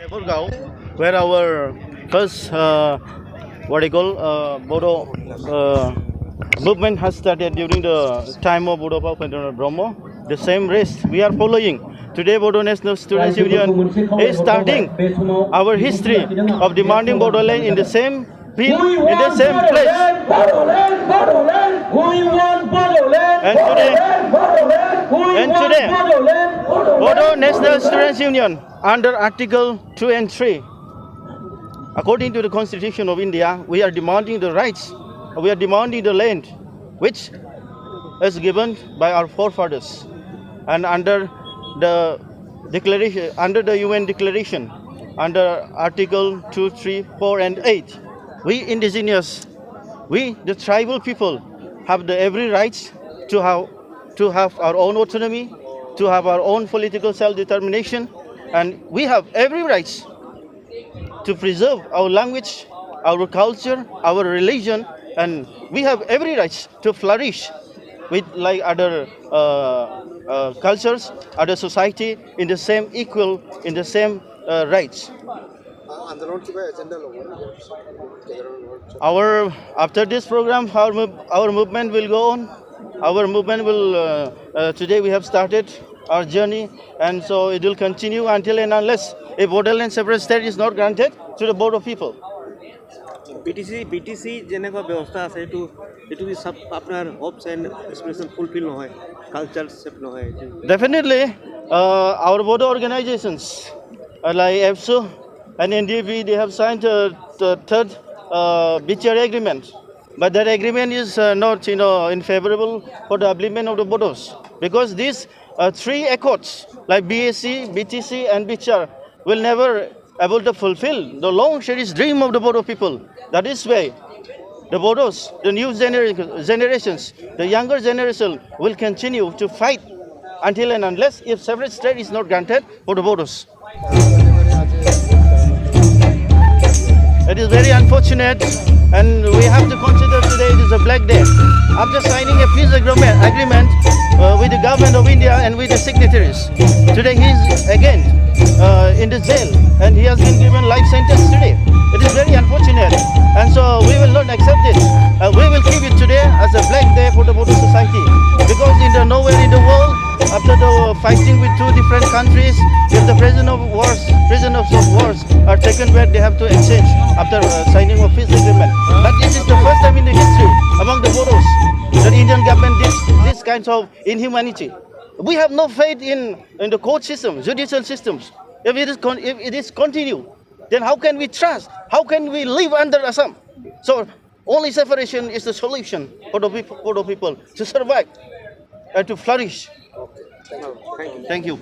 Gurgaon, where our first Bodo movement has started during the time of Bodo Paupendra Bromo. The same race we are following. Today, Bodo National Students Union is starting our history of demanding Bodoland in the same field, in the same place. And today, Bodo National Students Union, under Article 2 and 3, according to the Constitution of India, we are demanding the rights, we are demanding the land which is given by our forefathers. And under the declaration, under the UN declaration, under Article 2, 3, 4, and 8, we indigenous, we the tribal people have the every rights to have our own autonomy, to have our own political self-determination, and we have every rights to preserve our language, our culture, our religion, and we have every right to flourish with like other cultures, other society in the same equal, in the same rights. Our after this program, our movement will go on. Our movement will today we have started our journey, and so it will continue until and unless a borderland separate state is not granted to the Bodo people. BTC যেনেকুৱা ব্যৱস্থা আছে এইটো কি সব আপোনাৰ hopes and aspirations fulfill নহয় culture shape নহয় Definitely our Bodo organizations like EFSU and NDP, they have signed the third BTR agreement, but that agreement is not in favorable for the upliftment of the Bodos, because these three accords like BAC, BTC and BTR will never able to fulfill the long cherished dream of the Bodo people. That is why the Bodos, the new generations, the younger generation will continue to fight until and unless if separate state is not granted for the Bodos. It is very unfortunate, and we have to consider today it is a black day. After signing a peace agreement with the government of India and with the signatories, today he is again in the jail, and he has been given life sentence today. It is very unfortunate, and so we will not accept it. We will keep it today as a black day for the Bodo society, because nowhere in the world, after the fighting with two different countries, if the prisoners of wars are taken back, they have to exchange after signing of peace agreement. But this is the first time in the history among the Bodos that Indian government did this kinds of inhumanity. We have no faith in the court system, judicial systems. If it is continue, then how can we trust? How can we live under Assam? So only separation is the solution for the people to survive and to flourish. Thank you. Thank you.